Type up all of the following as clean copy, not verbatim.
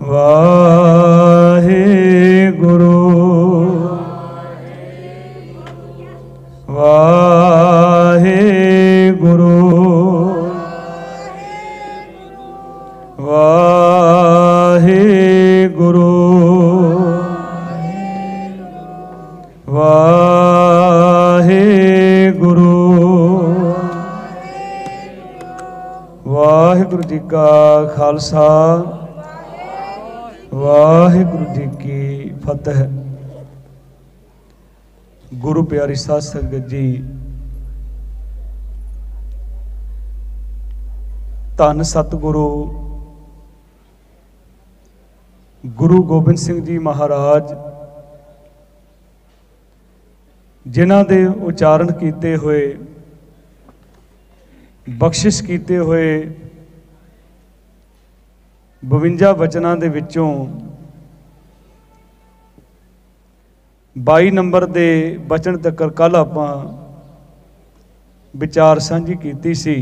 वाहेगुरु वाहेगुरु वाहेगुरु वाहेगुरु। वाहिगुरु जी का खालसा वाहिगुरु जी की फतेह। गुरु प्यारी साध संगत जी, धन सतगुरु गुरु गोबिंद सिंह जी महाराज जिन्हां दे उचारण कीते हुए बख्शिश कीते हुए 52 वचनां दे विचों 22 नंबर दे वचन तक कल आपां विचार साझी कीती सी।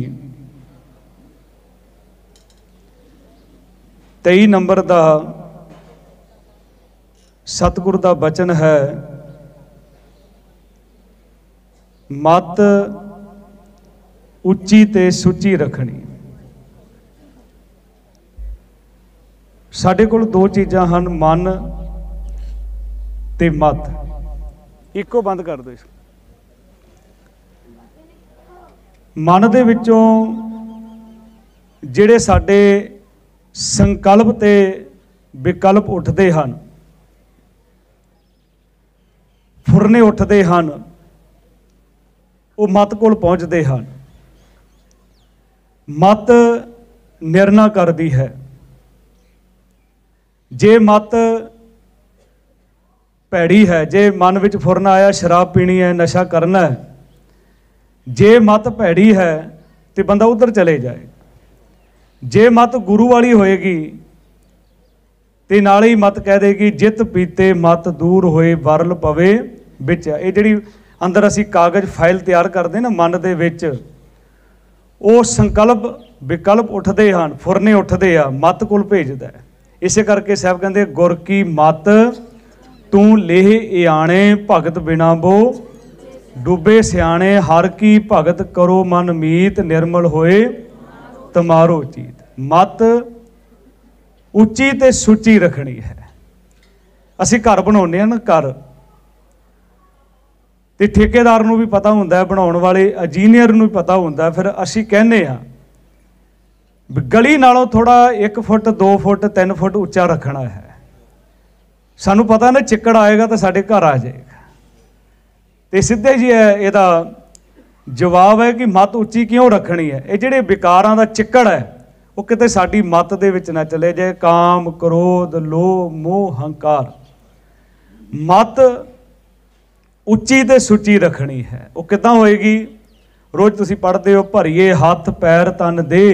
23 नंबर दा सतगुरु दा वचन है, मत उच्ची ते सुची रखनी। साडे कोल दो चीज़ां हन, मन ते मत। इको बंद कर दो। मन दे विचों जिहड़े साडे संकल्प ते विकल्प उठदे हन, फुरने उठदे हन, वो मत कोल पहुँचते हैं। मत निर्णय करती है। जे मत भैड़ी है, जे मन विच फुरना आया शराब पीनी है, नशा करना है, जे मत भैड़ी है तो बंदा उधर चले जाए। जे मत गुरु वाली होएगी तो नाल ही मत कह देगी, जित पीते मत दूर होए वरल पवे बिच। ये जिहड़ी अंदर असी कागज़ फाइल तैयार करते ना मन दे विच, वो संकल्प विकल्प उठते हैं, फुरने उठते हैं, मत कोल भेजदा है। इसे करके साहब कहते गुर की मत तू लेह इयाणे भगत बिना बो डूबे सियाणे। हर की भगत करो मन मीत निर्मल होए तमारो चीत। मत उच्ची ते सुची रखनी है। असी घर बनाउने ना, घर तो ठेकेदार नूं भी पता हुंदा है, बनाउण वाले इंजीनियर नूं भी पता हुंदा है। फिर असी कहने आ गली नालों थोड़ा 1 फुट 2 फुट 3 फुट उच्चा रखना है। सानू पता ना चिक्कड़ आएगा तो साडे घर आ जाएगा। तो सीधे जी इहदा जवाब है कि मत उच्ची क्यों रखनी है। ये जिहड़े विकारां दा चिक्कड़ है वो किते साडी मत दे विच ना चले जाए। काम क्रोध लोभ मोह हंकार। मत उच्ची ते सुची रखनी है। वो किदां होएगी? रोज़ तुसीं पढ़दे हो, भरीए हथ पैर तन दे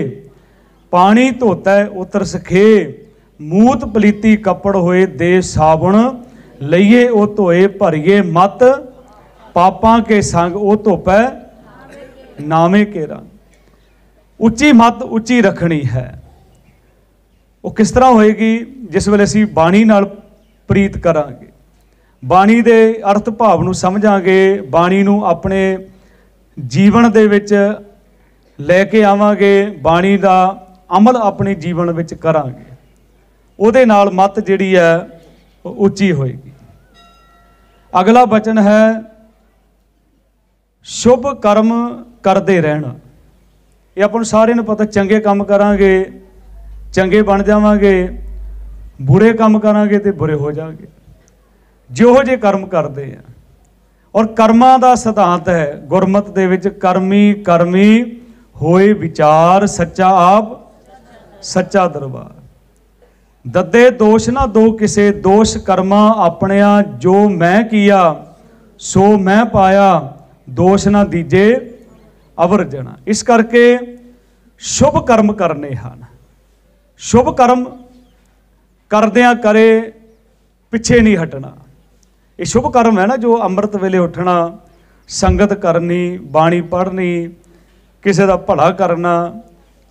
पानी धोता है उतर सखे। मूत पलीती कपड़ होए दे साबुण लईए ओ धोए। भरीए मत पापां के संग ओ धोपै नामे के रंग। उच्ची मत उच्ची रखनी है। वो किस तरह होएगी? जिस वेले असीं बाणी नाल प्रीत करांगे, बाणी दे अर्थ भाव नूं समझांगे, बाणी नूं अपने जीवन दे विच लैके आवांगे, बाणी दा अमल अपने जीवन विच करांगे, उहदे नाल मत जिहड़ी है उच्ची होएगी। अगला वचन है शुभ कर्म करते रहना। ये अपन सारे नूं पता, चंगे काम करांगे चंगे बन जावांगे, बुरे काम करांगे तो बुरे हो जाएंगे। जिहो जे कर्म करते हैं। और कर्मां दा सिद्धांत है गुरमत दे विच, कर्मी कर्मी होए विचार सच्चा आप सच्चा दरबार। ददे दोष ना दो किसे, दोष कर्मा अपनिया। जो मैं किया सो मैं पाया, दोष ना दीजे अवर जना। इस करके शुभ कर्म करने हैं। शुभ कर्म करदियां करे पिछे नहीं हटना। ये शुभ कर्म है ना, जो अमृत वेले उठना, संगत करनी, बाणी पढ़नी, किसी का भला करना,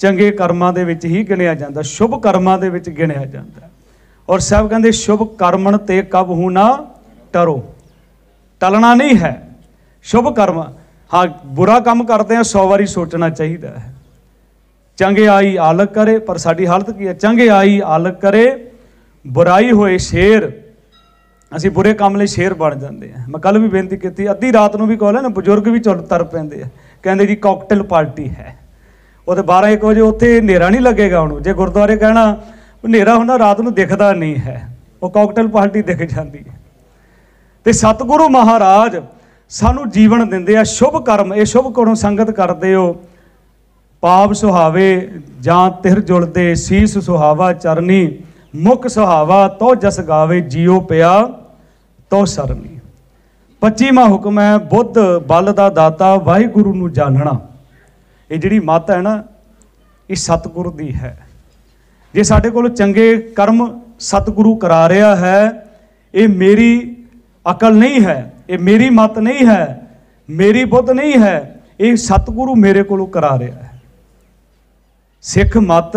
चंगे कर्मां दे विच ही गिणिया जाता, शुभ कर्मां दे विच गिणिया जाता। और साहब कहते शुभ कर्मण ते कब हूँ ना टरो, टलना नहीं है। शुभ कर्म, हाँ बुरा काम करते हैं 100 बारी सोचना चाहिए है। चंगे आई आलक करे, पर साडी हालत की है, चंगे आई आलक करे बुराई होए शेर, ਅਸੀਂ बुरे काम लिए शेर बन जाते हैं। मैं कल भी बेनती की, अद्धी रात को भी कॉल है ना, बजुर्ग भी तर पैंदे आ, कहते जी कॉकटेल पार्टी है। वो तो 12-1 बजे उत्थे हनेरा नहीं लगेगा उन्होंने, जे गुरुद्वारे कहना हनेरा होना रात को दिखता नहीं है, वो कॉकटेल पार्टी दिख जाती है। तो सतगुरु महाराज सानू जीवन देंदे आ शुभ कर्म, ये शुभ करो संगत करते हो, पाप सुहावे जां तिर जुलदे, शीस सुहावा चरनी, मुख सुहावा तो जस गावे, जियो पिया तो सरनी। 25वां हुक्म है बुद्ध बल दा दाता वाहिगुरु नू जानना। ये जिहड़ी मत है ना, ये सतगुरु दी है। जे साडे कोल चंगे कर्म सतगुरु करा रहा है, ये मेरी अकल नहीं है, ये मेरी मत नहीं है, मेरी बुद्ध नहीं है, ये सतगुरु मेरे कोलों करा रहा है। सिख मत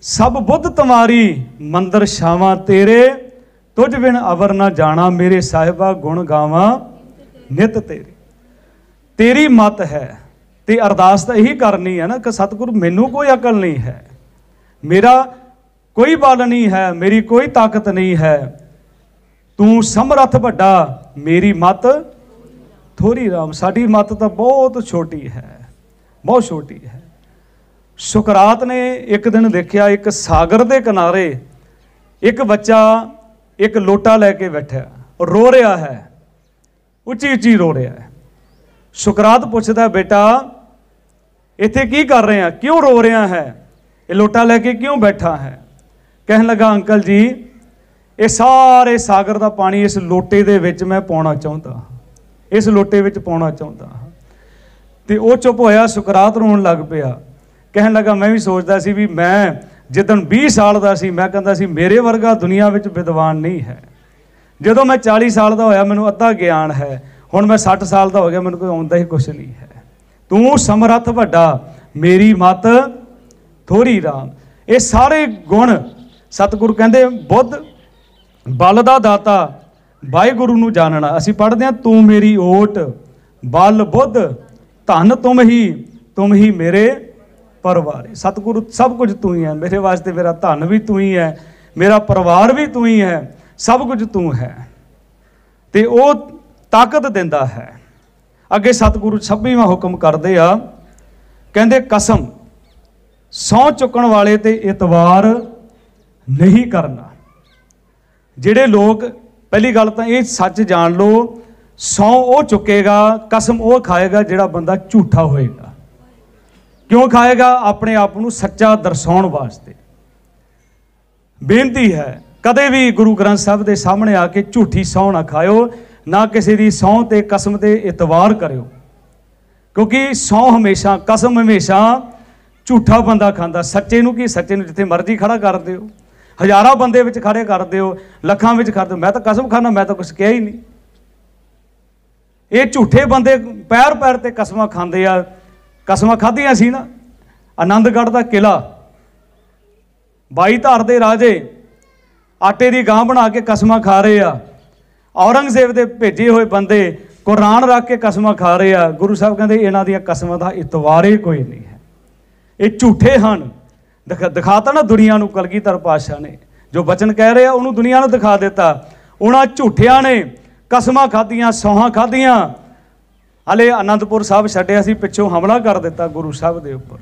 सब बुद्ध तुम्हारी, मंदिर छावां तेरे, तुझ बिन अवर ना जाना, मेरे साहिबा गुण गावा नित तेरे। तेरी मत है ते अरदास तो यही करनी है ना कि सतगुरु मैनू कोई अकल नहीं है, मेरा कोई बल नहीं है, मेरी कोई ताकत नहीं है, तू समर्थ वड्डा, मेरी मत थोड़ी राम। साडी मत तो बहुत छोटी है, बहुत छोटी है। सुकरात ने एक दिन देखा, एक सागर के किनारे एक बच्चा एक लोटा लैके बैठा और रो रहा है, उची उची रो रहा है। सुकरात पूछता, बेटा इत्थे की कर रहे हैं, क्यों रो रहा है, ये लोटा लैके क्यों बैठा है? कहन लगा, अंकल जी ये सारे सागर का पानी इस लोटे दे विच मैं पाउणा चाहुंदा, इस लोटे विच पाउणा चाहुंदा। ते वो चुप होया, सुकरात रोण लग पिया। कहन लगा, मैं भी सोचता सी भी मैं जिदन 20 साल का सी, मैं कहता सी मेरे वर्गा दुनिया में विद्वान नहीं है। जदों मैं 40 साल का होया, मैनूं अद्धा ज्ञान है, हुण मैं 60 साल का हो गया, मैनूं कोई आउंदा ही कुछ नहीं है। तू समर्थ वड्डा, मेरी मत थोड़ी राम। ये सारे गुण सतगुरु कहते बुद्ध बल दा दाता वाहिगुरु नूं जानना। असीं पढ़दे हां, तू मेरी ओट बल बुद्ध धन तुम ही मेरे परिवार। सतगुरु सब कुछ तू ही है, मेरे वास्ते मेरा धन भी तू ही है, मेरा परिवार भी तू ही है, सब कुछ तू है। ते वो ताकत देंदा है। अगे सतगुरु 26वां हुक्म करते आ, कहते कसम सौं चुकण वाले ते इतवार नहीं करना। जिहड़े लोग, पहली गल तो ये सच जान लो, सौं वो चुकेगा, कसम वो खाएगा जिहड़ा बंदा झूठा होएगा। क्यों खाएगा? अपने आप को सच्चा दर्शाउण वास्ते। बेनती है कदे भी गुरु ग्रंथ साहब के सामने आके झूठी सौं ना खाओ, ना किसी की सौं ते कसम ते इतवार करो, क्योंकि सौं हमेशा, कसम हमेशा झूठा बंदा खाता। सच्चे नूं की, सच्चे नूं जिथे मर्जी खड़ा कर दो, हज़ारां बंदे विच खड़े कर दो, लखां विच कर दो, मैं तो कसम खाना, मैं तो कुछ कहा ही नहीं। ये झूठे बंदे पैर पैर ते कसमां खांदे आ। कसमां खाधियां सी ना, आनंदगढ़ का किला, 22 धार दे राजे आटे की गां बना के कसमां खा रहे आ। औरंगजेब के भेजे हुए बंदे कुरान रख के कसमां खा रहे आ। गुरु साहब कहते इन्हां दी कसमां दा इतवार ही कोई नहीं है, ये झूठे हैं। दिखाता ना दुनिया नूं, कलगीधर पातशाह ने जो वचन कह रहे हैं उन्होंने दुनिया नूं दिखा दिता। उन्होंने झूठिया ने कसमां खाधियां, सौहां खाधियां। हले आनंदपुर साहब छड्डिया सी, पिछों हमला कर दिता गुरु साहब के उपर।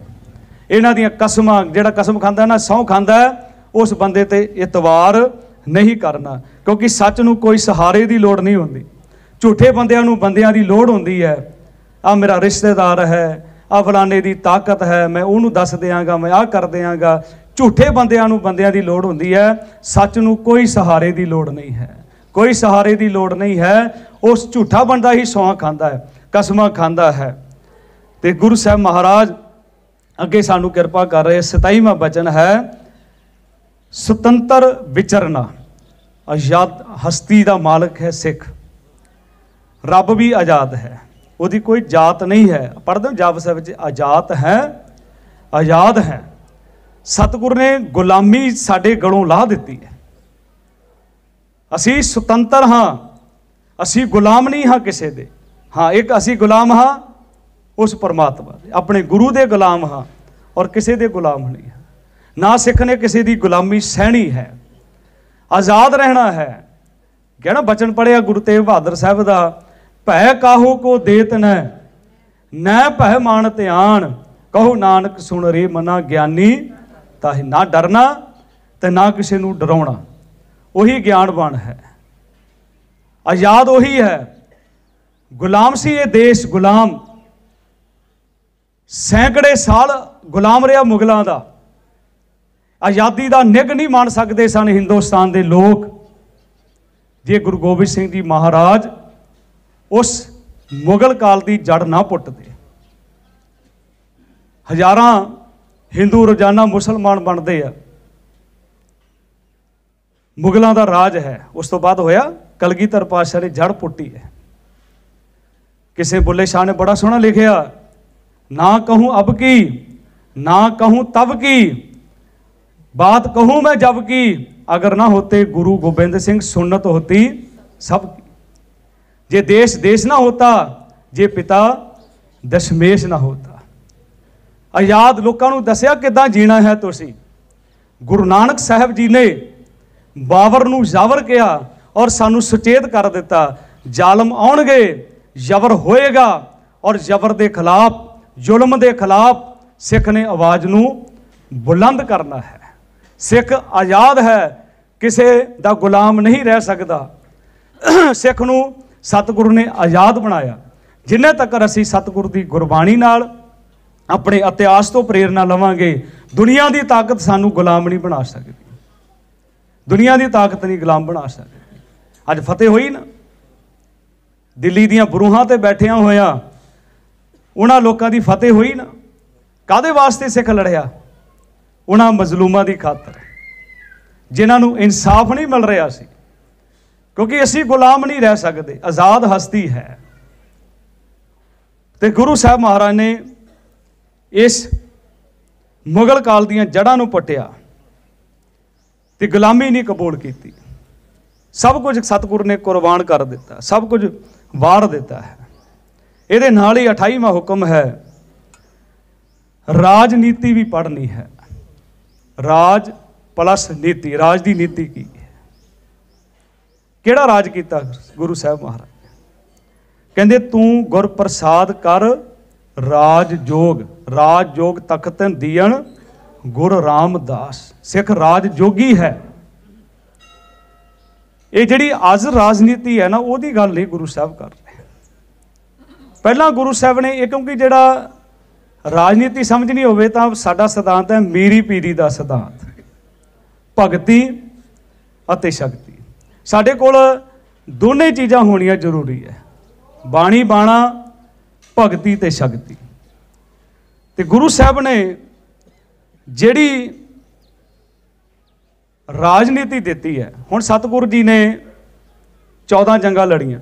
इन्हां दियां कसमां, जिहड़ा कसम खांदा ना, सौं खांदा, उस बंदे ते इतवार नहीं करना, क्योंकि सच नूं कोई सहारे की लोड़ नहीं होंदी। झूठे बंदियां नूं बंदियां की लोड़ होंदी है। आ मेरा रिश्तेदार है, आ फलाने की ताकत है, मैं उन्होंने दस देंगा, मैं आ कर देंगा। झूठे बंदियां नूं बंदियां की लोड़ होंदी है, सच नूं कोई सहारे की लोड़ नहीं है, कोई सहारे की लोड़ नहीं है। उस झूठा बंदा ही सौं खांदा है, कसमां खांदा है। तो गुरु साहब महाराज अगे सानू कृपा कर रहे। 27वां वचन है, सुतंत्र विचरना। आजाद हस्ती का मालक है सिख, रब भी आजाद है, उसकी कोई जात नहीं है। पढ़ते हो जाप साहब आजाद है, आजाद है। सतगुर ने गुलामी साडे गलों लाह दी है। असी सुतंत्र हाँ, असी गुलाम नहीं हाँ किसी दे। हाँ, एक असी गुलाम हाँ उस परमात्मा दे, अपने गुरु दे गुलाम हाँ और किसी दे गुलाम नहीं है। ना सिख ने किसी दी गुलामी सहनी है, आज़ाद रहना है। कहना बचन पढ़िया गुरु तेग बहादुर साहब का, भै काहो को देत न भै मान ध्यान, कहो नानक सुन रे मना ज्ञानी ताहि। ना डरना ते ना किसी नूं डराउणा, वही ज्ञानवान है। आज़ाद वही है। गुलाम सी ये देश, गुलाम सैकड़े साल गुलाम रहा मुगलों का। आज़ादी का निग नहीं मान सकते सन हिंदुस्तान के लोग जे गुरु गोबिंद सिंह जी महाराज उस मुगल काल की जड़ ना पुटते। हज़ारां हिंदू रोजाना मुसलमान बनते हैं। मुगलों का राज है, उस तो बाद होया कलगीधर पातशाह ने जड़ पुट्टी है। किसी बुल्ले शाह ने बड़ा सोहना लिखिया, ना कहूँ अब की ना कहूँ तब की, बात कहूँ मैं जब की, अगर ना होते गुरु गोबिंद सिंह सुन्नत होती सब की। जे देश देश ना होता, जे पिता दशमेश ना होता। आज़ाद लोगों को दसिया किदां जीना है तुसी। गुरु नानक साहब जी ने बाबर नूं जावर किया और सानू सुचेत कर दिता, जालम आउणगे, जबर होएगा और जबर के खिलाफ, जुल्म के खिलाफ सिख ने आवाज़ नूं बुलंद करना है। सिख आज़ाद है, किसी का गुलाम नहीं रह सकता। सिख नूं सतगुरु ने आज़ाद बनाया। जिन्ने तक असी सतगुरु की गुरबाणी नाल अपने इतिहास तो प्रेरणा लवांगे, दुनिया की ताकत सानू गुलाम नहीं बना सकती। दुनिया की ताकत नहीं गुलाम बना सकती। अज फतेह हुई ना, दिल्ली दियां बरूहां ते बैठिया होया उन्हां लोकां दी फतेह हुई ना। कादे वास्ते सिख लड़िया? उन्हां मजलूमां दी खातर, जिन्हां नूं इंसाफ नहीं मिल रहा सी। क्योंकि असी गुलाम नहीं रह सकते, आज़ाद हस्ती है। तो गुरु साहब महाराज ने इस मुगल काल दियां जड़ां नूं पट्टिया ते गुलामी नहीं कबूल की। सब कुछ सतगुरु ने कुर्बान कर दिता, सब कुछ वार दिता है। ये नाल ही 28वां हुक्म है, राजनीति भी पढ़नी है। राज प्लस नीति, राज की नीति की है। किहड़ा राज किया गुरु साहब महाराज? कहते तू गुर प्रसाद कर राज जोग, राज जोग तखत दियन गुर रामदास। सिख राज जोगी है। ये जिहड़ी अज राजनीति है ना, उहदी गल नहीं गुरु साहब कर रहे। पहला गुरु साहब ने ये, क्योंकि जिहड़ा राजनीति समझनी होवे तां साडा सिद्धांत है मीरी पीरी का सिद्धांत, भगती अते शक्ति। साडे कोल दोने चीज़ां होणियां जरूरी है, बाणी बाणा, भगती ते शक्ति। ते गुरु साहब ने जिहड़ी राजनीति देती है, हुण सतगुरु जी ने 14 जंगां लड़ियां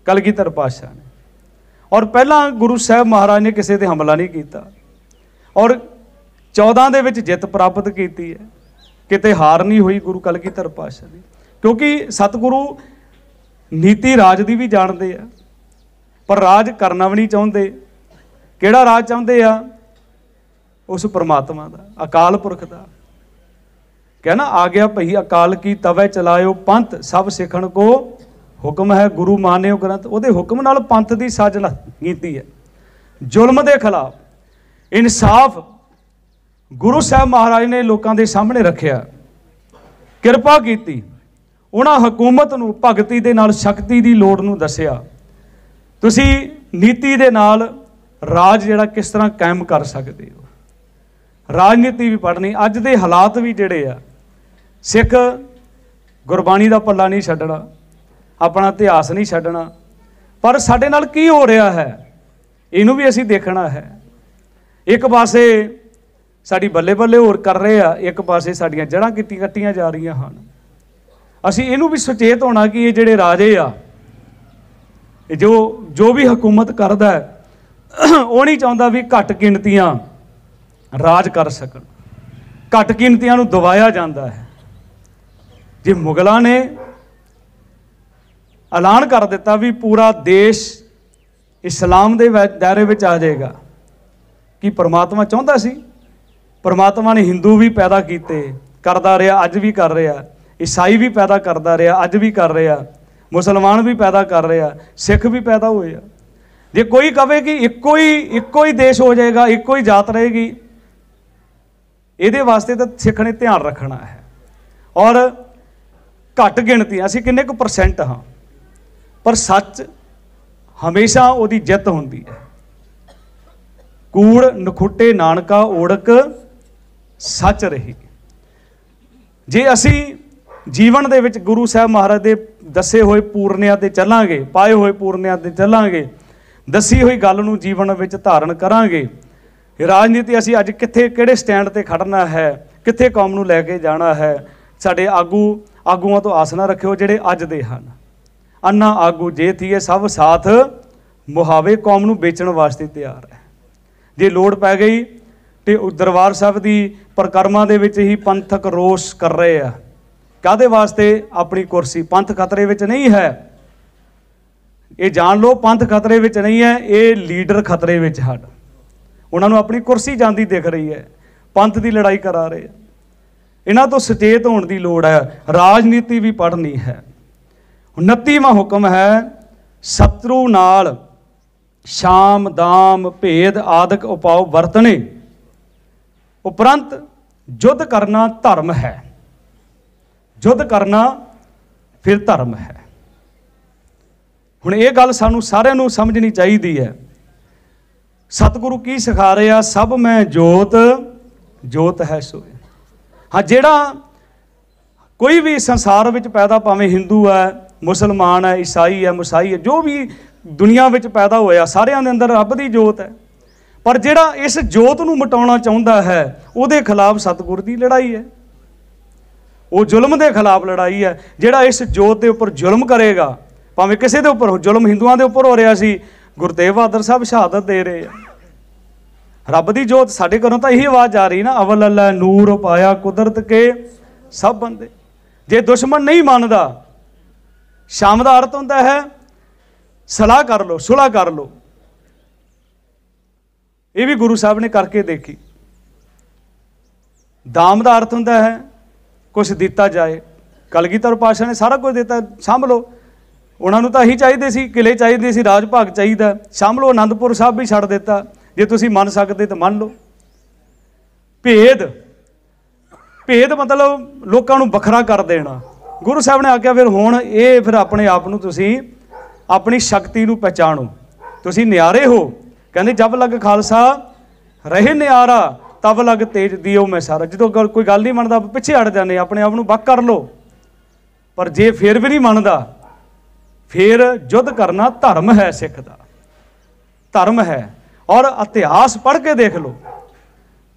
कलगीधर पातशाह ने, और पहला गुरु साहब महाराज ने किसी ते हमला नहीं किया और 14 दे विच जित प्राप्त की है। किते हार नहीं हुई गुरु कलगीधर पातशाह की, क्योंकि सतगुरु नीति राज की भी जानते हैं, पर राज करना भी नहीं चाहते। किहड़ा राज चाहते आ? उस परमात्मा का, अकाल पुरख का। कहना आ गया भई अकाल की तवै चलायो पंथ, सब सिखण को हुक्म है गुरु मान्यो ग्रंथ। उहदे हुक्म नाल पंथ की साजना कीती है। जुल्म के खिलाफ इंसाफ गुरु साहब महाराज ने लोगों के सामने रखिया, किरपा की। उन्हां हुकूमत नूं भगती दे नाल शक्ति की लोड़ नूं दसिया, तुसी नीति दे नाल राज जिहड़ा किस तरह कायम कर सकते हो। राजनीति भी पढ़नी। अज दे हालात भी जिहड़े आ, सिख गुरबाणी का पल्ला नहीं छड्डना, अपना इतिहास नहीं छड्डना, पर साडे नाल की हो रहा है इनू भी असीं देखना है। एक पासे साडी बल्ले बल्ले होर कर रहे आ, एक पासे साडियां जड़ां कट्टियां जा रही हैं। असीं इनू भी सुचेत होना कि ये जिहड़े राजे आ, जो भी हुकूमत करदा है वो नहीं चाहता भी घट गिणतियां राज कर सकन। घट गिनतियां नूं दबाया जाता है। जे मुगलों ने ऐलान कर दिता भी पूरा देश इस्लाम के दायरे में आ जाएगा, कि परमात्मा चाहता सी? परमात्मा ने हिंदू भी पैदा किए, करता रहा, अज भी कर रहा, ईसाई भी पैदा करता रहा, अज भी कर रहा, मुसलमान भी पैदा कर रहा, सिख भी पैदा होए। जे कोई कहे कि इक्को ही देश हो जाएगा, इक्को ही जात रहेगी, ये वास्ते तो सिख ने ध्यान रखना है। और घट गिनती असीं किन्ने कुछ परसेंट हाँ, पर सच हमेशा उहदी जित हुंदी है। कूड़ नखुट्टे नानका ओढ़क सच रही। जे असी जीवन दे विच गुरु साहब महाराज दे दसे हुए पूर्णियां ते चलांगे, पाए हुए पूर्णियां ते चलांगे, दसी हुई गल नूं जीवन विच धारण करांगे, राजनीति असी अज कित्थे किहड़े स्टैंड ते खड़ना है, कित्थे कौम नूं लैके जाना है, साडे आगूआं तो आस ना रखिओ जिहड़े अज दे हन। अन्ना आगू जे थीए सब साथ मुहावे, कौम नूं बेचण वास्ते तैयार है। जे लोड़ पै गई तो दरबार साहब की परिक्रमा दे विच ही पंथक रोष कर रहे हैं। काहदे वास्ते? अपनी कुर्सी। पंथ खतरे विच नहीं है, ये जान लो, पंथ खतरे विच नहीं है, ये लीडर खतरे विच हन। उन्होंने अपनी कुर्सी जाती दिख रही है, पंथ की लड़ाई करा रहे हैं। इन्हां तो सचेत होने की लोड़ है, राजनीति भी पढ़नी है। 29वां हुक्म है, शत्रु नाल शाम दाम भेद आदਿਕ उपाव वरतने, उपरंत युद्ध करना धर्म है। युद्ध करना फिर धर्म है। हुण ये गल सानू सारिआं नूं समझनी चाहिदी है। सतगुरु की सिखा रहे आ, सब मैं जोत जोत है सोए। हाँ, जिहड़ा कोई भी संसार विच पैदा, भावें हिंदू है, मुसलमान है, ईसाई है, मुसाई है, जो भी दुनिया विच पैदा होया, सारिਆਂ ਦੇ अंदर रब की जोत है। पर जिहड़ा इस जोत नूं मिटाउणा चाहुंदा है, उहदे खिलाफ सतगुर की लड़ाई है। वो जुल्म के खिलाफ लड़ाई है। जिहड़ा इस जोत के उपर जुल्म करेगा, भावें किसी के उपर जुल्म हिंदुआं के उपर हो रहा सी, गुरु तेग बहादुर साहब शहादत दे रहे हैं। रब की जोत साडे घरों तो यही आवाज़ आ रही ना, अवल अल्लाह नूर पाया कुदरत के सब बंदे। जे दुश्मन नहीं मानता, शाम का अर्थ होता है सलाह कर लो, सुलह कर लो। ये भी गुरु साहब ने करके देखी। दाम का अर्थ होता है कुछ दिता जाए। कलगीधर पातशाह ने सारा कुछ दिता, सांभ लो। उन्होंने तो यही चाहिए सी, किले चाहिए सी, राज भाग चाहिए, सांभ लो। आनंदपुर साहब भी छड़ दिता, जे तुसीं मन सकते तो मान लो। भेद भेद मतलब लोगों को वखरा कर देना। गुरु साहब ने आख्या फिर हुण ये फिर अपने आप नूं तुसीं अपनी शक्ति नूं पहचानो, तुसीं न्यारे हो। कहते जब लग खालसा रहे न्यारा, तब लग तेज दियो मैं सारा। जो कोई गल नहीं मनता पिछे हट जाने, अपने आप नूं वख कर लो। पर जे फिर भी नहीं मनता, फिर युद्ध करना धर्म है, सिख दा धर्म है। और इतिहास पढ़ के देख लो,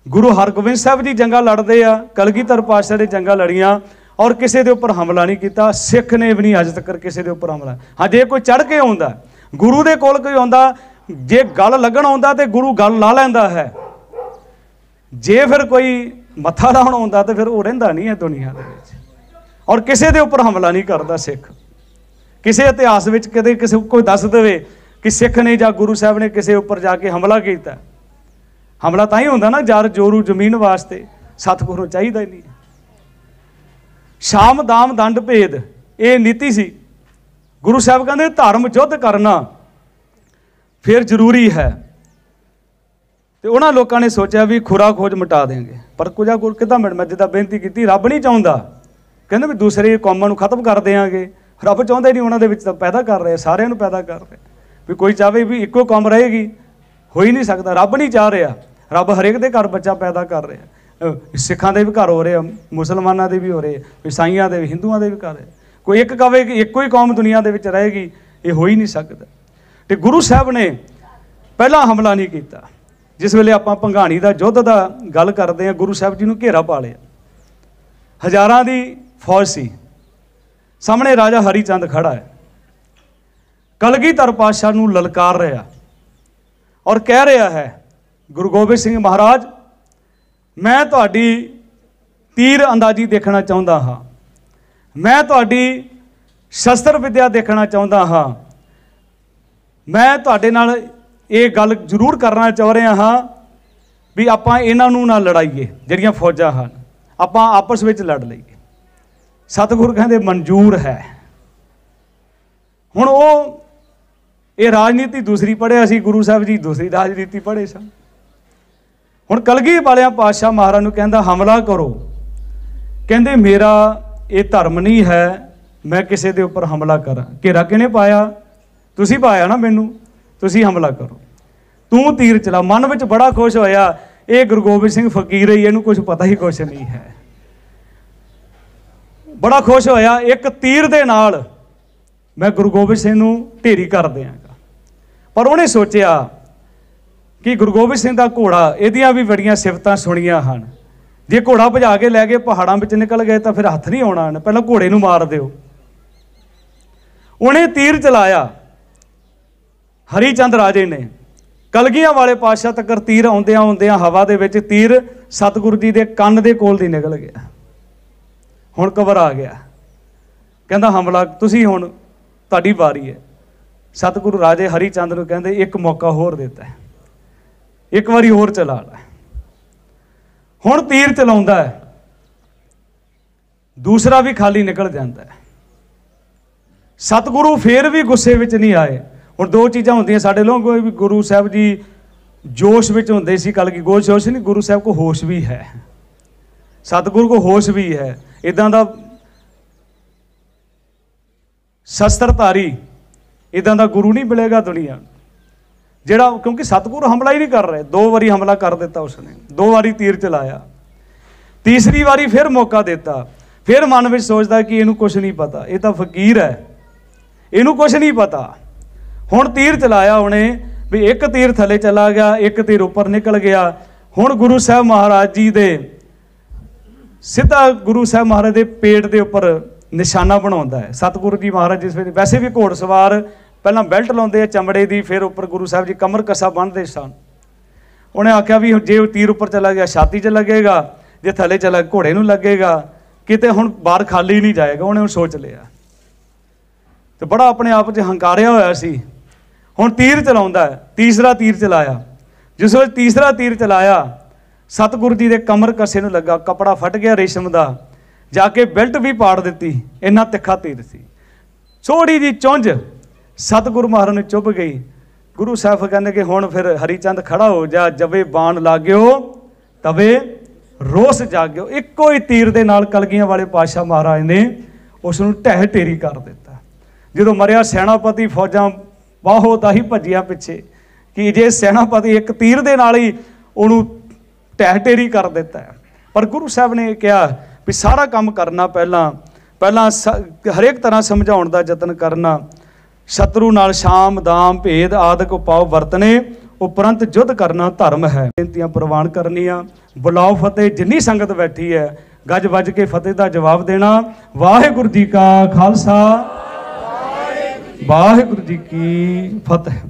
गुरु हरगोबिंद साहब जी जंगा लड़ते आ, कलगीधर पातशाह ने जंगा लड़ियाँ और किसी के उपर हमला नहीं किया। सिख ने भी नहीं अज तक किसी के उपर हमला। हाँ, जे कोई चढ़ के आउंदा, गुरु दे कोल कोई आउंदा, जे गल लगन आउंदा ते गुरु गल ला लैंदा है। जे फिर कोई मत्था लाउण आउंदा ते फिर वो रहिंदा नहीं है दुनिया दे विच। और किसी के उपर हमला नहीं करता सिख। किसी इतिहास विच कदे किसी कोई दस देवे कि सिख ने जां गुरु साहब ने किसी उपर जाके हमला किया। हमला तां ही हुंदा ना जर जोरू जमीन वास्ते, सतगुरू चाहिदा ही नहीं। शाम दाम दंड भेद ये नीति सी। गुरु साहब कहते धर्म युद्ध करना फिर जरूरी है। तो उन्होंने लोगों ने सोचा भी खुरा खोज मिटा देंगे, पर कुछ कि मैं जिदा बेनती की, रब नहीं चाहता। कहते भी दूसरे कौमां खत्म कर देंगे, रब चाहता नहीं। उन्होंने तो पैदा कर रहे, सारिਆਂ पैदा कर रहे। भी कोई चाहे भी इक्को कौम रहेगी, हो ही नहीं सकता। रब नहीं चाह रहा, रब हरेक दे घर बच्चा पैदा कर रहा। सिखां दे भी घर हो रहे, मुसलमानों के भी हो रहे, ईसाइयों के भी, हिंदुओं के भी कर रहे। कोई एक कहे कि एको ही कौम दुनिया के विच रहेगी, ये हो ही नहीं सकता। तो गुरु साहब ने पहला हमला नहीं किया। जिस वेले आपां भंगाणी का युद्ध का गल करते हैं, गुरु साहब जी नूं घेरा पा लिया। हज़ारां दी फौज सी, सामने राजा हरीचंद खड़ा है, कलगीधर पातशाह नूं ललकार रहा और कह रहा है, गुरु गोबिंद सिंह महाराज मैं तुहाडी तीर अंदाजी देखना चाहुंदा हाँ, मैं तुहाडी शस्त्र विद्या देखना चाहुंदा हाँ। मैं तुहाडे नाल ये गल जरूर करना चाह रहा हाँ भी आपां इन्हां नूं ना लड़ाईए, जिहड़ियां फौजां हन आपां आपस विच लड़ लईए। सतगुरु कहंदे मंजूर है। हुण वो ये राजनीति दूसरी पढ़िया सी, गुरु साहब जी दूसरी राजनीति पढ़े सन। हुण कलगी वालियां पातशाह महाराज नूं कहंदा हमला करो, कहंदे मेरा ये धर्म नहीं है मैं किसी के उपर हमला करा। घेरा किहने पाया? तुसी पाया ना मैनू, तुसी हमला करो, तू तीर चला। मन विच बड़ा खुश होया, ये गुरु गोबिंद सिंह फकीर ही, इहनूं कुछ पता ही कुछ नहीं है। बड़ा खुश होया, एक तीर दे नाल मैं गुरु गोबिंद सिंह नूं ढेरी कर देंगा। पर उन्हें सोचिया कि गुरु गोबिंद सिंह का घोड़ा, इहदियां भी बड़ियां सिफतां सुणियां हन। जे घोड़ा भजा के लै गए पहाड़ों में निकल गए तो फिर हथ नहीं आना, पहले घोड़े नूं मार दिओ। उन्हें तीर चलाया हरिचंद राजे ने, कलगियां वाले पातशाह तक तीर आउंदियां आउंदियां हवा दे विच तीर सतगुरु जी के कन्न दे कोल दी निकल गया। हुण घबरा गया, कहंदा हमला तुसी हुण तुहाडी वारी है। सतगुरु राजे हरिचंद नूं कहंदे एक मौका होर देता है, एक बारी होर चला लै। हुण तीर चलाउंदा है, दूसरा भी खाली निकल जाता है। सतगुरु फिर भी गुस्से विच नहीं आए। हुण दो चीज़ां होंदियां साडे लोग, भी गुरु साहब जी जोश विच हुंदे सी, कल की गोश जोश नहीं, गुरु साहब को होश भी है, सतगुरु को होश भी है। इदां दा शस्त्रधारी इदां दा गुरु नहीं मिलेगा दुनिया जिहड़ा, क्योंकि सतगुरु हमला ही नहीं कर रहे। दो बारी हमला कर दिता उसने, दो बारी तीर चलाया, तीसरी बारी फिर मौका देता। फिर मन में सोचता कि इनू कुछ नहीं पता, ये तो फकीर है, इनू कुछ नहीं पता। हुण तीर चलाया उन्हें भी एक तीर थले चला गया, एक तीर उपर निकल गया। हुण गुरु साहब महाराज जी दे सीधा गुरु साहब महाराज के पेट के उपर निशाना बनाउंदा है। सतगुरु जी महाराज जिस वे वैसे भी घोड़सवार पहला बेल्ट लाउंदे चमड़े की, फिर उपर गुरु साहब जी कमर कसा बन्नदे सन। उन्हें आख्या भी जे तीर उपर चला गया छाती च लगेगा, जे थले चला घोड़े नूं लगेगा, किते हुण बाहर खाली नहीं जाएगा। उन्हें सोच लिया तो बड़ा अपने आप च हंकारिया होया सी। हुण तीर चलाउंदा है, तीसरा तीर चलाया। जिस वे तीसरा तीर चलाया सतगुरु जी के कमर कसे नूं लगा, कपड़ा फट गया रेशम का, जाके बेल्ट भी पाड़ दी, इन्ना तिखा तीर सी। थोड़ी जी चुंझ सतगुरु महाराज ने चुभ गई। गुरु साहब कहने कि हुण फिर हरिचंद खड़ा हो जा, जबे बाण लाग्यो तबे रोस जाग्यो। इक्को ही तीर दे नाल कलगियां वाले पातशाह महाराज ने उसनूं ढह ढेरी कर दिता। जदों मरिया सैनापति फौजां बाहो ताही भजिया पिछे कि जे सैनापति एक तीर दे नाल ही उहनूं ढह ढेरी कर दिता है। पर गुरु साहब ने कहा भी सारा काम करना पहला हरेक तरह समझाउण दा यतन करना, शत्रु नाल शाम दाम भेद आदि उपाव वरतने, उपरंत युद्ध करना धर्म है। बेनतियां प्रवान करनियां, बुलाओ फतेह जिन्नी संगत बैठी है, गज वज के फतेह का जवाब देना। वाहिगुरू जी का खालसा, वाहिगुरू जी की फतेह।